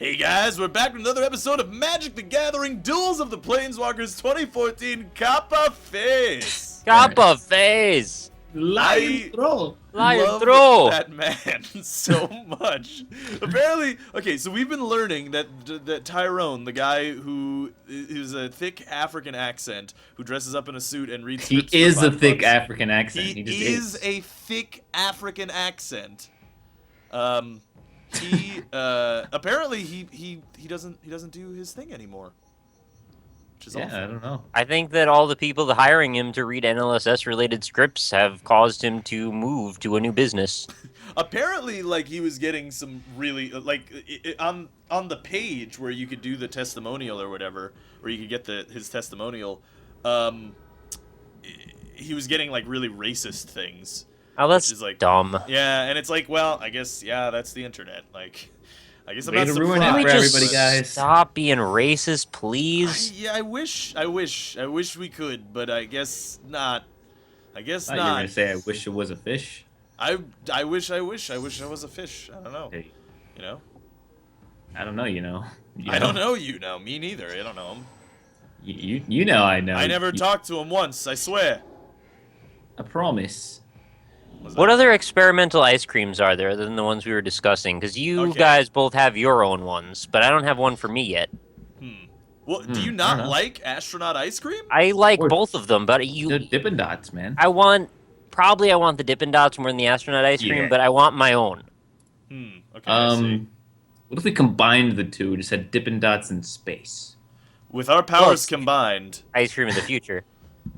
Hey guys, we're back with another episode of Magic the Gathering Duels of the Planeswalkers 2014 Kappa Phase. Kappa Phase! I Troll. love Throw! that man so much. Apparently, okay, so we've been learning that Tyrone, the guy who is a thick African accent, who dresses up in a suit and reads He scripts for is a thick $5. African accent. He just is a thick African accent. He apparently he doesn't do his thing anymore. Which is awful. I don't know. I think that all the people hiring him to read NLSS-related scripts have caused him to move to a new business. Apparently, like, he was getting some really on the page where you could do the testimonial or whatever, where you could get his testimonial. He was getting like really racist things. Oh, that's which is, like, dumb. Yeah, and it's like, well, I guess that's the internet. Like, I guess I'm Way not to ruin surprised. it Can we for just everybody, guys. stop being racist, please? I wish we could, but I guess not. I guess I thought you were not. gonna say I wish it was a fish. I wish I was a fish. I don't know. Hey, You know? I don't know. You know. I don't know you know. Me neither. I don't know him. You know I know. I never talked to him once. I swear. I promise. What other experimental ice creams are there other than the ones we were discussing? Because you Okay. guys both have your own ones, but I don't have one for me yet. Well, do you I not don't know. like astronaut ice cream? I like Or- both of them, but The Dippin' Dots, man. I want the Dippin' Dots more than the astronaut ice cream, Yeah. but I want my own. Okay. I see. What if we combined the two? Just had Dippin' Dots in space. With our powers combined, Ice cream in the future.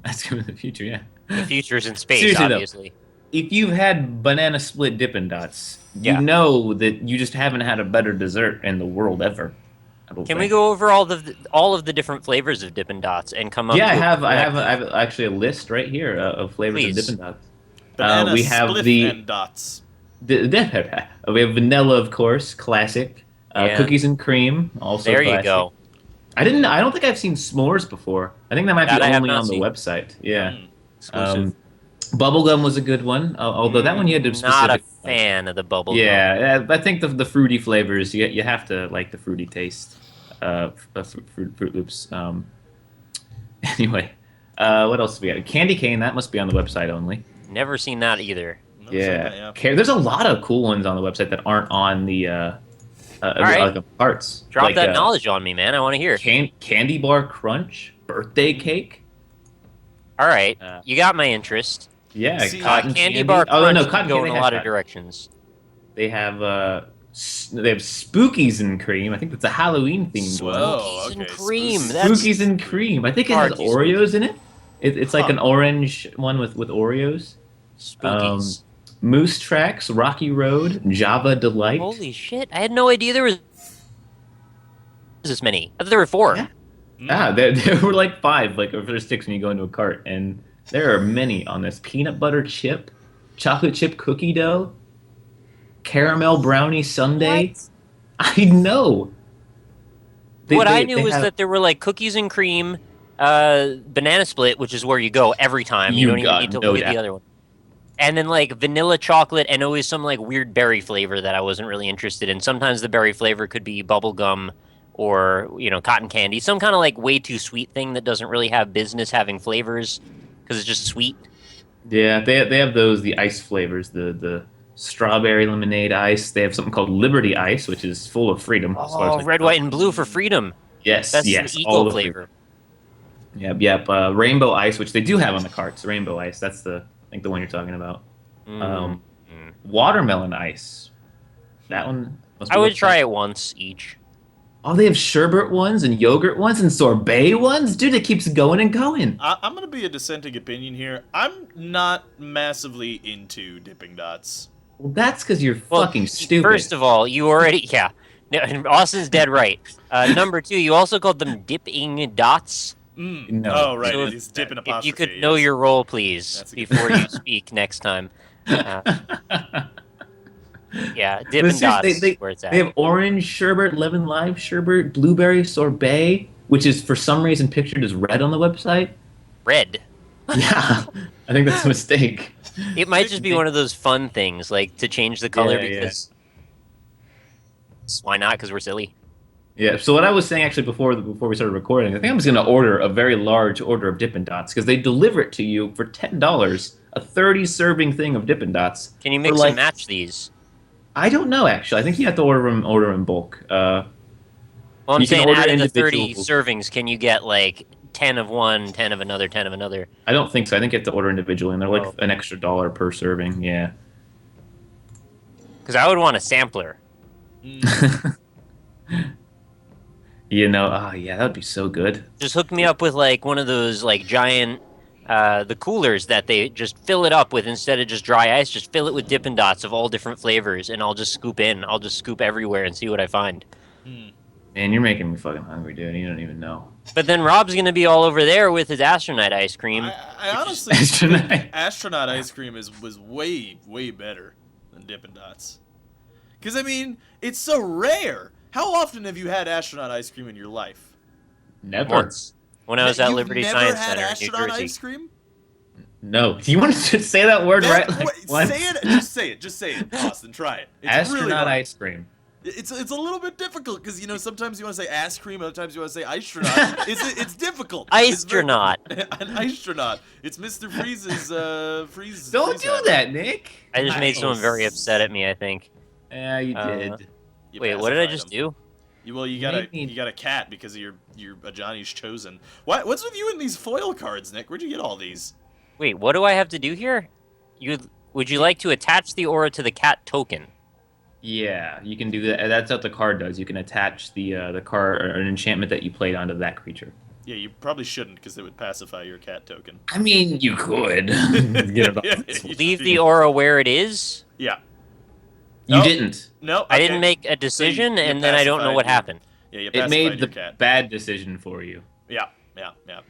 That's coming in the future, yeah. The future's in space, Seriously, though. obviously. If you've had banana split Dippin' Dots, Yeah. you know that you just haven't had a better dessert in the world ever. Can we go over all of the different flavors of Dippin' Dots and come up? Yeah, with I have actually a list right here of flavors Please. of Dippin' Dots. banana we have spliff and dots. we have vanilla, of course, classic. Yeah. Cookies and cream, also There classic. you go. I don't think I've seen s'mores before. I think that might That I be have only not on the seen. website. Yeah. Exclusive. Bubblegum was a good one, although that one you had to Not a specific. fan of the bubble gum. Yeah, I think the fruity flavors you have to like the fruity taste. Fruit Loops. Anyway, what else do we got? Candy cane, that must be on the website only. Never seen that either. No, Yeah. yeah. There's a lot of cool ones on the website that aren't on the right. like parts. Drop like, that knowledge on me, man. I want to hear. Candy bar crunch, birthday cake. All right, Uh, you got my interest. See, Yeah, cotton Candy bar Oh crunch no, can cotton go candy in a has lot of that. directions. They have spookies and cream. I think that's a Halloween themed one. Whoa, Cookies and okay. cream. Spooky. That's Spookies and cream. I think it has Hard to Oreos in it. It's like Huh. an orange one with Oreos. spookies. Moose Tracks, Rocky Road, Java Delight. Holy shit! I had no idea there was this many. I thought there were 4. Yeah. There were like 5, like or 6 when you go into a cart, and there are many on this. Peanut butter chip, chocolate chip cookie dough, caramel brownie sundae. What? I know. What I knew was that there were like cookies and cream, banana split, which is where you go every time. You You don't even got need to no look at the doubt. other one. And then like vanilla chocolate and always some like weird berry flavor that I wasn't really interested in. Sometimes the berry flavor could be bubble gum or, cotton candy. Some kind of like way too sweet thing that doesn't really have business having flavors because it's just sweet. Yeah, they have those, the ice flavors, the strawberry lemonade ice. They have something called Liberty Ice, which is full of freedom. as far as Oh, red, white, and blue for freedom. Yes, That's yes, the all eco the flavor. Yep. Rainbow Ice, which they do have on the carts. Rainbow Ice, that's I think the one you're talking about. Mm. Watermelon Ice. That one. Must be I would website. try it once each. Oh, they have sherbet ones and yogurt ones and sorbet ones? Dude, it keeps going and going. I'm gonna be a dissenting opinion here. I'm not massively into Dippin' Dots. Well, that's because you're Well, fucking stupid. First of all, you already No, Austin's dead right. Number 2, you also called them Dipping Dots. No. Oh, right. So It's dipping If apostrophe. you could know yes. your role, please, That's a good before you speak next time. Yeah, Dippin' But seriously, Dots they, is where it's at. they have orange sherbet, lemon lime sherbet, blueberry sorbet, which is for some reason pictured as red on the website. Red. Yeah, I think that's a mistake. It might just be one of those fun things, like to change the color Yeah, yeah. because... Why not? Because we're silly. Yeah. So what I was saying actually before we started recording, I think I'm just gonna order a very large order of Dippin' Dots because they deliver it to you for $10, a 30 serving thing of Dippin' Dots Can you for mix and like match these? I don't know actually. I think you have to order in bulk. Well, I'm You can saying order out of the 30 individual. servings, can you get like 10 of one, 10 of another, 10 of another? I don't think so. I think you have to order individually, and they're like Oh. an extra dollar per serving. Yeah. Because I would want a sampler. You know, oh yeah, that would be so good. Just hook me up with like one of those like giant, the coolers that they just fill it up with instead of just dry ice. Just fill it with Dippin' Dots of all different flavors, and I'll just scoop in. I'll just scoop everywhere and see what I find. Man, you're making me fucking hungry, dude. You don't even know. But then Rob's gonna be all over there with his astronaut ice cream. I honestly Astronaut. think astronaut ice cream was way better than Dippin' Dots. Because I mean, it's so rare. How often have you had astronaut ice cream in your life? Never. Once when I was at You've Liberty never Science had Center in New astronaut Jersey. ice cream? No. Do you want to just say that word right? Like, what? Say it. Just say it. Just say it, Austin. Try it. It's Astronaut really hard. ice cream. It's a little bit difficult because you know sometimes you want to say ass cream, other times you want to say astronaut. It's difficult. Astronaut. An astronaut. It's Mr. Freeze's Freeze. Don't Freeze do hat. that, Nick. I just made someone very upset at me, I think. Yeah, you did. You Wait, what did I pacified just him. do? Well, you got a cat because of you're a Johnny's chosen. What's with you and these foil cards, Nick? Where'd you get all these? Wait, what do I have to do here? Would you like to attach the aura to the cat token? Yeah, you can do that. That's what the card does. You can attach the card or an enchantment that you played onto that creature. Yeah, you probably shouldn't because it would pacify your cat token. I mean, you could. Get it off. Leave the aura where it is? Yeah. You No. didn't. No, I okay. didn't make a decision, you and then I don't know pacified what your- happened. Yeah, you It pacified made your the cat. bad decision for you. Yeah.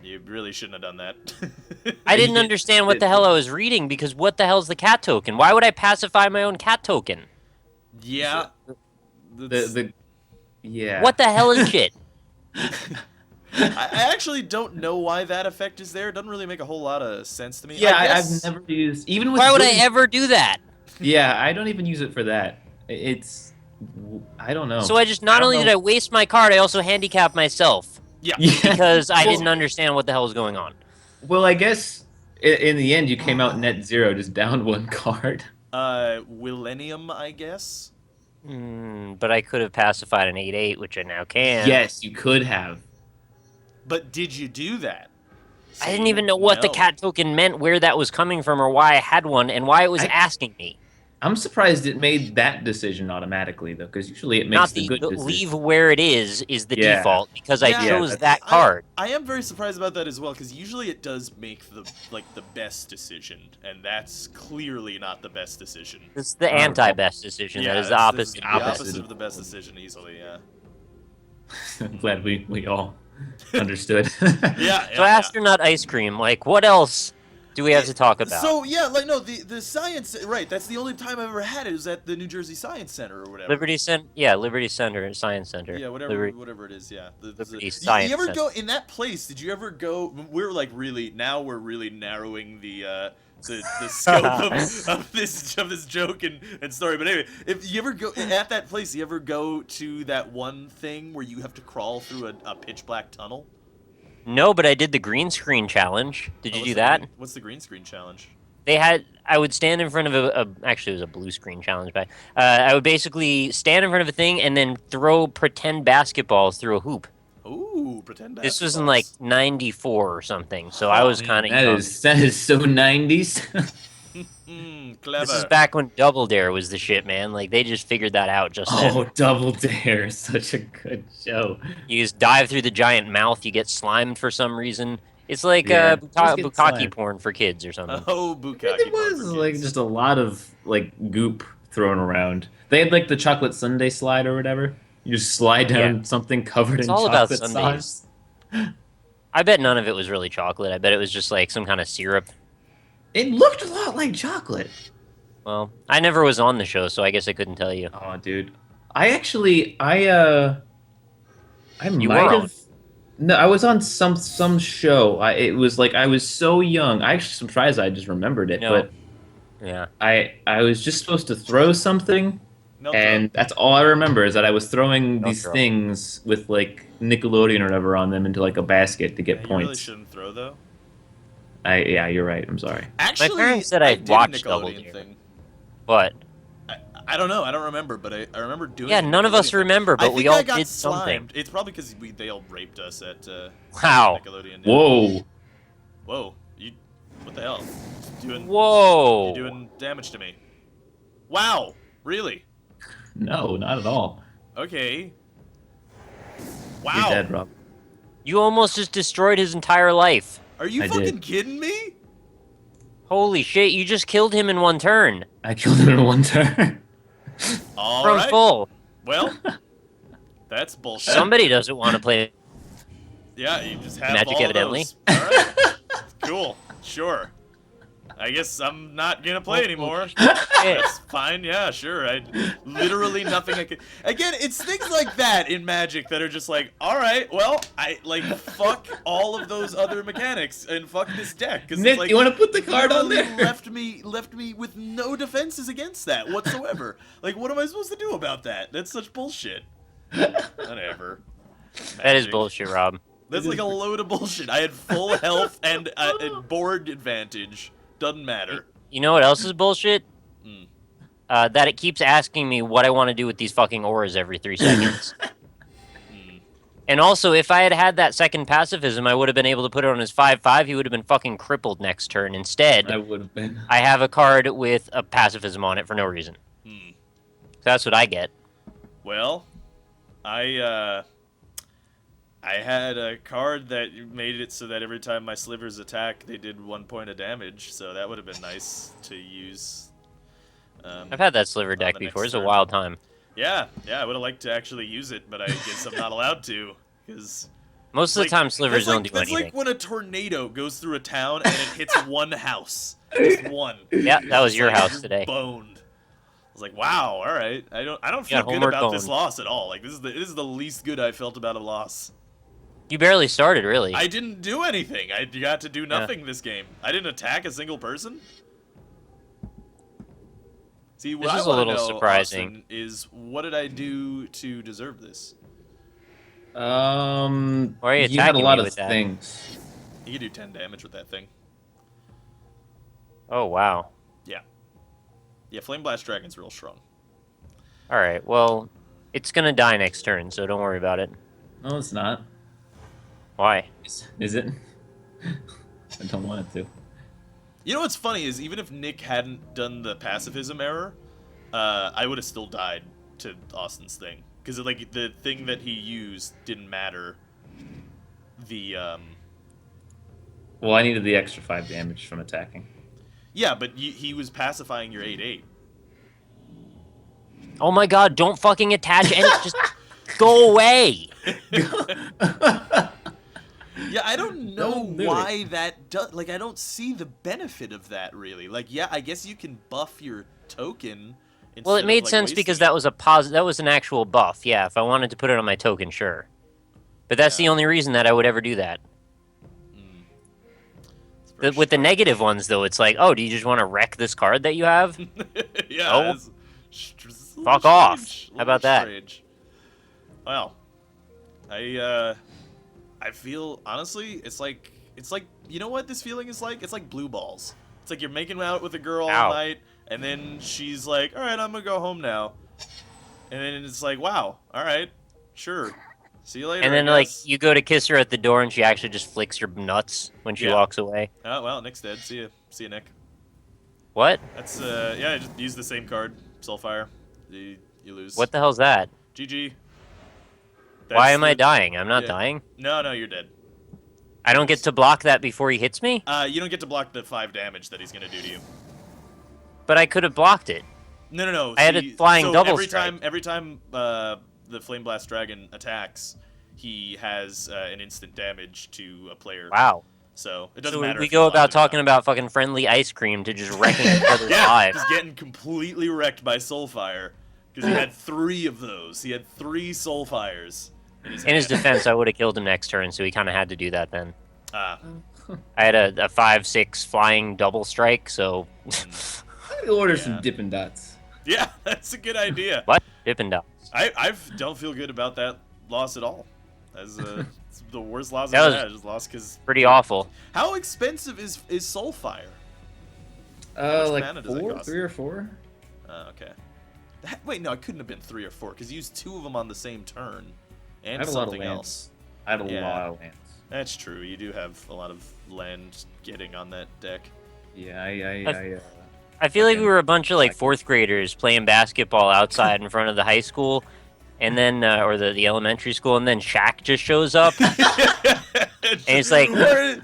You really shouldn't have done that. I didn't understand what the hell I was reading, because what the hell's the cat token? Why would I pacify my own cat token? Yeah. Yeah. What the hell is shit? I actually don't know why that effect is there. It doesn't really make a whole lot of sense to me. Yeah, I I've guess, never used even with. Why would I good- ever do that? Yeah, I don't even use it for that. It's. I don't know. So I just, not only did I waste my card, I also handicap myself. Yeah. Because I Well- didn't understand what the hell was going on. Well, I guess in the end you came out net zero, just down one card. Millennium, I guess. But I could have pacified an 8/8, which I now can. Yes, you could have. But did you do that? I didn't even know what the No. cat token meant, where that was coming from, or why I had one, and why it was asking me. I'm surprised it made that decision automatically, though, because usually it makes Not the good decision. leave where it is the Yeah. default, because I Yeah, chose that's- that card. I am very surprised about that as well, because usually it does make the best decision, and that's clearly not the best decision. It's the anti-best decision. Yeah, that is the it's opposite. the opposite of the best decision easily. Yeah. I'm glad we all understood. Yeah. So astronaut ice cream, like, what else do we have to talk about? So yeah, like no, the science, right? That's the only time I've ever had it. Was at the New Jersey Science Center or whatever. Liberty Center, Science Center. Yeah, whatever it is. Yeah. Liberty You Science ever Center. go in that place? Did you ever go? We're really narrowing the scope of this joke and story. But anyway, if you ever go at that place, you ever go to that one thing where you have to crawl through a pitch black tunnel? No, but I did the green screen challenge. Did you do that? What's the green screen challenge? I would stand in front of actually it was a blue screen challenge, but I would basically stand in front of a thing and then throw pretend basketballs through a hoop. Ooh, pretend. This was in like '94 or something, so I was kind of that young. is so 90s. Clever. This is back when Double Dare was the shit, man. Like, they just figured that out just then. Oh, Double Dare, such a good show. You just dive through the giant mouth, you get slimed for some reason. It's like Yeah, just get bukkake slimed. porn for kids or something. Oh, bukkake. It was like just a lot of like goop thrown around. They had like the chocolate sundae slide or whatever. You just slide down Yeah. something covered It's in all about chocolate sundaes. sauce. I bet none of it was really chocolate. I bet it was just like some kind of syrup. It looked a lot like chocolate. Well, I never was on the show, so I guess I couldn't tell you. Oh, dude. I You might were on. have. No, I was on some show. It was like I was so young. I actually surprised I just remembered it, No. but Yeah. I was just supposed to throw something, Milk And that's all I remember is that I was throwing Don't these throw. things with like Nickelodeon or whatever on them into like a basket to get You really points. shouldn't throw though. Yeah, you're right. I'm sorry. Actually, parents said I I did a watched Double Nickelodeon Dare. thing. But I don't know. I don't remember, but I remember doing. yeah, a none of us Nickelodeon thing. remember, I but we think all I got did something. slimed. It's probably because they all raped us at Wow. Nickelodeon. Yeah. Whoa. Whoa. What the hell? Whoa. You're doing damage to me. Wow. Really? No, not at all. Okay. You're Wow. dead, Rob. You almost just destroyed his entire life. Are you I fucking did. kidding me? Holy shit, you just killed him in one turn. I killed him in one turn. All From right. full. Well, that's bullshit. Somebody doesn't want to play. Yeah, you just have Magic, all evidently. Those. All right. Cool. Sure. I guess I'm not gonna play anymore. That's fine. Yeah, sure. Literally nothing I could. Again, it's things like that in Magic that are just like, all right, well, I like fuck all of those other mechanics and fuck this deck. Cause Nick, it's like, you want to put the card on literally there? left me with no defenses against that whatsoever. Like, what am I supposed to do about that? That's such bullshit. Whatever. That is Magic. bullshit, Rob. That's like a load of bullshit. I had full health and board advantage. Doesn't matter. You know what else is bullshit? Mm. That it keeps asking me what I want to do with these fucking auras every 3 seconds. Mm. And also, if I had had that second pacifism, I would have been able to put it on his 5/5. He would have been fucking crippled next turn. Instead, I would have been. I have a card with a pacifism on it for no reason. Hmm. So that's what I get. Well, I had a card that made it so that every time my slivers attack, they did 1 point of damage. So that would have been nice to use. I've had that sliver deck the before. next It's a turn. wild time. Yeah, I would have liked to actually use it, but I guess I'm not allowed to because. Most of the time, slivers don't do That's anything. like when a tornado goes through a town and it hits one house. Just one. Yeah, that was It's your like house you're today. Boned. I was like, wow, all right. I don't feel got good homework about this boned. loss at all. Like this is the least good I felt about a loss. You barely started, really. I didn't do anything. I got to do nothing this game. I didn't attack a single person. See, what This I is a wanna little know, surprising. Austin, is what did I do to deserve this? Why are you You had a attacking lot me of with that? things. You can do 10 damage with that thing. Oh, wow. Yeah, Flame Blast Dragon's real strong. Alright, well, it's gonna die next turn, so don't worry about it. No, it's not. Why? Is it? I don't want it to. You know what's funny is even if Nick hadn't done the pacifism error, I would have still died to Austin's thing. Because like the thing that he used didn't matter. Well, I needed the extra 5 damage from attacking. Yeah, but he was pacifying your 8/8. Oh my god, don't fucking attach any. Just go away! Yeah, I don't know Don't do why that does. Like, I don't see the benefit of that really. Like, yeah, I guess you can buff your token. Well, instead it of, made like, sense wasting because it. that was that was an actual buff. Yeah, if I wanted to put it on my token, sure. But that's the Yeah. only reason that I would ever do that. It's very With the strange. negative ones, though, it's like, oh, do you just want to wreck this card that you have? Yeah. No. It's a little Fuck off. strange, How about little that? strange. Well, I feel honestly, it's like you know what this feeling is like? It's like blue balls. It's like you're making out with a girl all Ow. night, and then she's like, "All right, I'm gonna go home now," and then it's like, "Wow, all right, sure, see you later." And then, I like, guess. you go to kiss her at the door, and she actually just flicks your nuts when she Yeah. walks away. Oh well, Nick's dead. See you, Nick. What? That's yeah, I just use the same card, Soulfire. You lose. What the hell's that? GG. Why That's am I the- dying? I'm not yeah. dying. No, you're dead. I don't get to block that before he hits me? You don't get to block the 5 damage that he's gonna do to you. But I could have blocked it. No. I had a flying so double every strike. time the Flame Blast Dragon attacks, he has an instant damage to a player. Wow. So it doesn't So matter. we if you go block about it or not. talking about fucking friendly ice cream to just wrecking each other's Yeah, lives. just getting completely wrecked by Soulfire because he had 3 of those. He had 3 Soulfires in his In his hand. defense, I would have killed him next turn, so he kind of had to do that then. Ah, I had a 5/6 flying double strike, so I'm gonna order Yeah. some Dippin Dots. Yeah, that's a good idea. What? Dippin Dots. I don't feel good about that loss at all. As it's the worst loss That I've was had. I just lost because. Pretty awful. How expensive is Soulfire? Like mana does that 4, cost? 3 or 4. Okay. Wait, no, it couldn't have been 3 or 4 because you used 2 of them on the same turn, I and have a lot of something lands. else. I have a Yeah. lot of lands. That's true. You do have a lot of land getting on that deck. Yeah, I feel like we Okay. were a bunch of like fourth graders playing basketball outside in front of the high school, and then or the elementary school, and then Shaq just shows up, and he's like,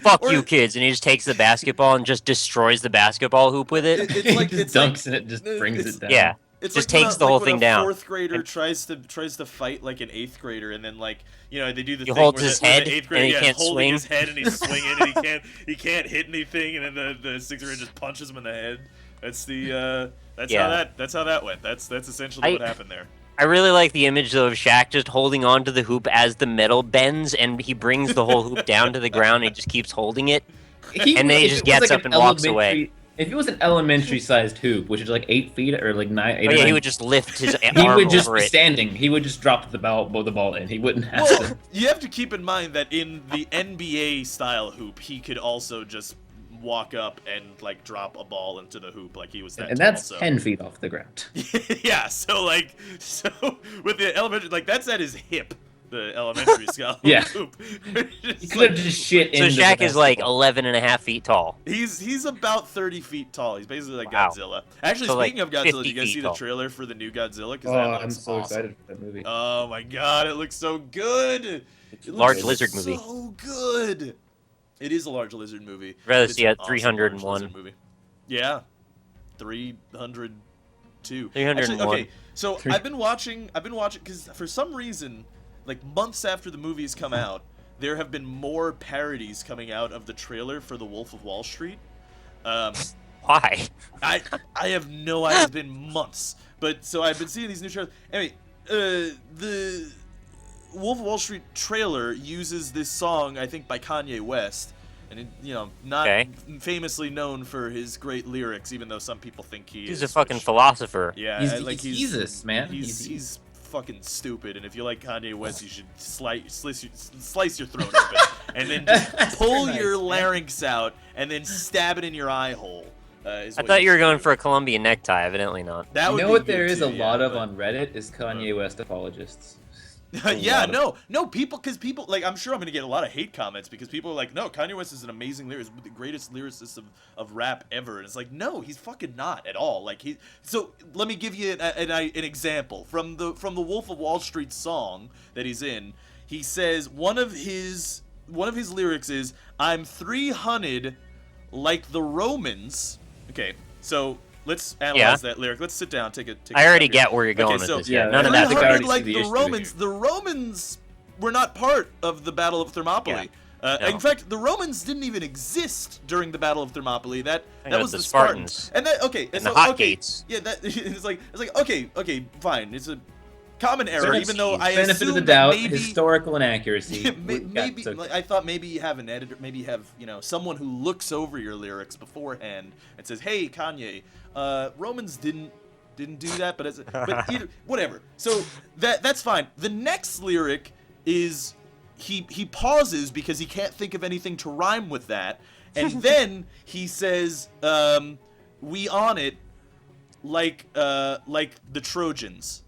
"Fuck you, kids!" and he just takes the basketball and just destroys the basketball hoop with it. It's like just it's like dunks in it, just brings it down. Yeah, it's just like takes the whole thing when a down. fourth grader tries to fight like an 8th grader, and then like they do the He thing holds where his the, where head the 8th and grader he can't holding swing. his head and he's swinging and he can't hit anything, and then the 6th grader just punches him in the head. That's the that's how that went. That's essentially what happened there. I really like the image though of Shaq just holding on to the hoop as the metal bends, and he brings the whole hoop down to the ground. And he just keeps holding it, and then he just gets up and walks away. If it was an elementary-sized hoop, which is like 8 feet or like 9, 8 Oh or yeah, 9, he would just lift his he arm would just over be it. standing. He would just drop the ball in. He wouldn't have Well, to. you have to keep in mind that in the NBA style hoop, he could also just walk up and like drop a ball into the hoop like he was that And tall, that's so. 10 feet off the ground. Yeah, so with the elementary, like that's at his hip, the elementary style Yeah. hoop. He Just, could have just shit So into the Shaq is like basketball. 11.5 feet tall. he's about 30 feet tall. He's basically like Wow. Godzilla. Actually, So, like, speaking of Godzilla, 50 did you guys feet see the tall. trailer for the new Godzilla? Because Oh, that I'm looks so awesome. excited for that movie. Oh my god, it looks so good. It Large looks lizard movie. So good. It is a large lizard movie. Rather It's see an a awesome 301. large lizard movie. Yeah, 302. 301. Actually, okay, so I've been watching because for some reason, like months after the movies come out, there have been more parodies coming out of the trailer for The Wolf of Wall Street. Why? I have no idea. It's been months, but so I've been seeing these new trailers. Anyway, the Wolf of Wall Street trailer uses this song, I think, by Kanye West, and it, not Okay. famously known for his great lyrics, even though some people think he He's is. a fucking which- philosopher. Yeah, He's like Jesus, man. He's fucking stupid, and if you like Kanye West, you should slice your throat open, and then just pull Nice, your man. larynx out, and then stab it in your eye hole. Is I what thought you were should going do. for a Colombian necktie. Evidently not. That You would know be what good there is too, a lot yeah, of but- on Reddit is Kanye West apologists. Yeah, lot no, because people, like, I'm sure I'm gonna get a lot of hate comments because people are like, no, Kanye West is an amazing lyricist, the greatest lyricist of rap ever, and it's like, no, he's fucking not at all. Like so let me give you an example from the Wolf of Wall Street song that he's in. He says one of his lyrics is, "I'm 300 like the Romans." Okay, so let's analyze that lyric. Let's sit down, take a. I already second here. get where you're going Okay, so- with this. Yeah, Yeah, none of I that. think I already 300 see like the the issue Romans. here. The Romans were not part of the Battle of Thermopylae. No. In fact, the Romans didn't even exist during the Battle of Thermopylae. That it was was the the Spartans. And that And the hot gates. Yeah, that it's like okay, fine. It's a common error, Sort of even though I benefit of assume the that doubt, maybe historical inaccuracy. maybe like, I thought maybe you have an editor, maybe you have someone who looks over your lyrics beforehand and says, "Hey, Kanye, Romans didn't do that," but either, whatever. So that's fine. The next lyric is he pauses because he can't think of anything to rhyme with that, and then he says, "We on it like the Trojans."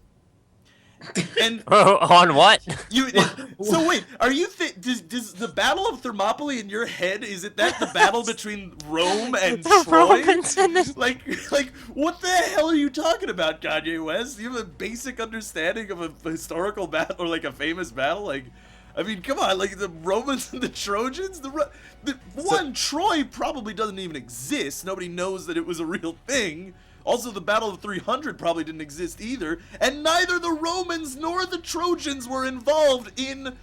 And On what? so wait, are you does the Battle of Thermopylae in your head, is it that the battle between Rome and The Troy? Romans and the- Like what the hell are you talking about, Kanye West? You have a basic understanding of a historical battle or like a famous battle? Like, I mean, come on, like the Romans and the Trojans. Troy probably doesn't even exist. Nobody knows that it was a real thing. Also, the Battle of 300 probably didn't exist either, and neither the Romans nor the Trojans were involved in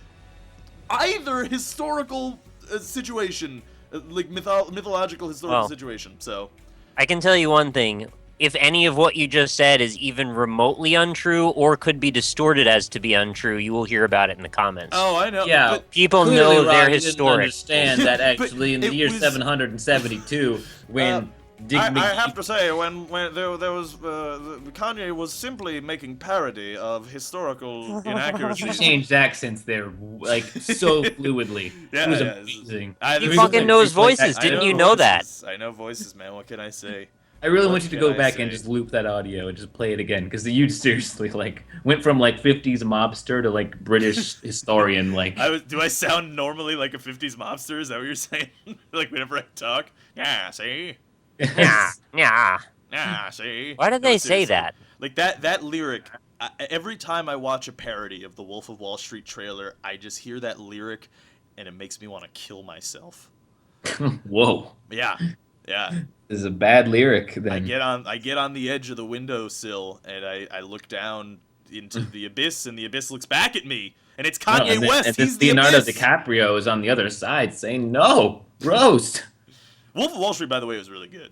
either historical situation, like mythological historical Well. situation. So, I can tell you one thing. If any of what you just said is even remotely untrue or could be distorted as to be untrue, you will hear about it in the comments. oh, I know. Yeah. but People Clearly, know Rock they're didn't historic. understand that But actually in the it year was- 772, when I have to say, when there was Kanye was simply making parody of historical He inaccuracies. changed accents there like so fluidly. Yeah, it was yeah, amazing. He It was fucking like knows replay voices. back- Didn't I you know voices. I know voices, man. What can I say? I really What want you to can go I back say? and just loop that audio and just play it again because the huge seriously like went from like 50s mobster to like British historian like. Do I sound normally like a 50s mobster? Is that what you're saying? Like whenever I talk? Yeah, see? Yeah, yeah. Yeah, see? Why did No, they say seriously. that? Like that lyric, every time I watch a parody of the Wolf of Wall Street trailer, I just hear that lyric and it makes me want to kill myself. Whoa, Yeah. Yeah. this is a bad lyric. Then I get on the edge of the windowsill and I look down into the abyss and the abyss looks back at me and it's No, Kanye and then- West. and then He's the Leonardo abyss. DiCaprio is on the other side saying no, roast. Wolf of Wall Street, by the way, was really good.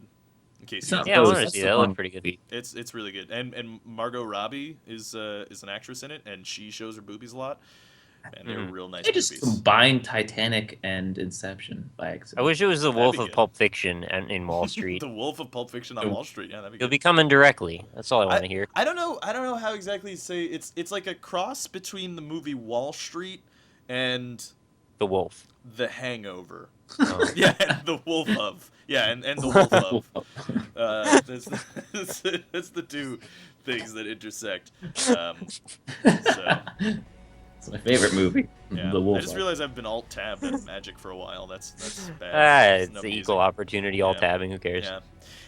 In case It's you not Yeah, I roast, wanted to that's see the that. It one looked pretty good. movie. it's really good. And Margot Robbie is an actress in it and she shows her boobies a lot. And they're real nice They just movies. combined Titanic and Inception by I accident. wish it was the That'd Wolf be of good. Pulp Fiction and in Wall Street. The Wolf of Pulp Fiction on Wall Street. Yeah, that'd be He'll good. be coming directly. That's all I want to hear. I don't know how exactly to say it's like a cross between the movie Wall Street and The Wolf. The Hangover. Oh. Yeah, and the Wolf of. Yeah, and the Wolf of. That's the two things that intersect. So It's my favorite movie. yeah, The Wolf. I just realized I've been alt tabbed at Magic for a while. That's bad. Ah, it's the Nobody equal using it. opportunity, all Yeah. tabbing. Who cares? Yeah.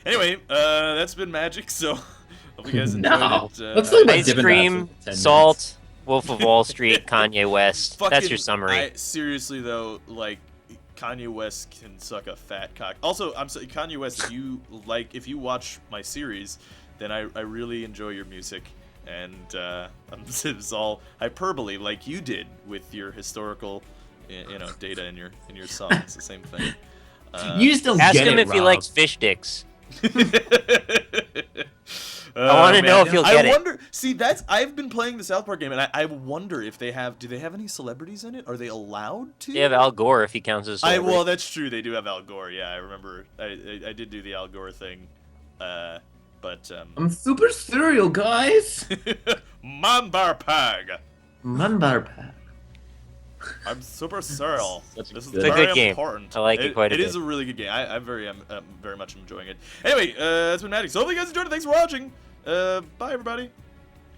Anyway, that's been Magic. So hope you guys enjoyed No. it. Let's talk about Ice Dippin' Dots cream, for 10 salt, Wolf of Wall Street, Kanye West. That's Fucking- your summary. Seriously though, like Kanye West can suck a fat cock. Also, I'm sorry, Kanye West. If you watch my series, then I really enjoy your music, and it's all hyperbole, like you did with your historical, data in your song. It's the same thing. You just don't Ask get him it, if he Rob. likes fish dicks. I wanna know if he'll get I it. wonder. See, I've been playing the South Park game, and I wonder if do they have any celebrities in it? Are they allowed to? They have Al Gore if he counts as. celebrity. Well, that's true. They do have Al Gore. Yeah, I remember. I did do the Al Gore thing, but I'm super cereal, guys. Manbar Pag. Manbar Pack. I'm super Cyril. Such a This is good- It's a very good game. important. I like it quite a It bit. is a really good game. I'm very much enjoying it. Anyway, that's been Magic. So hopefully you guys enjoyed it. Thanks for watching. Bye everybody.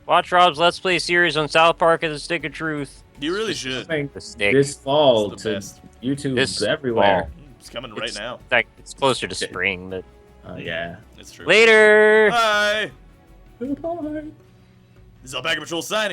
Watch Rob's Let's Play series on South Park and the Stick of Truth. You really should. The stick. This fall It's the to best. YouTube This everywhere. It's coming right now. Like, it's closer to spring, but Yeah. It's true. later. Bye. Bye. This is Alpaca Patrol signing.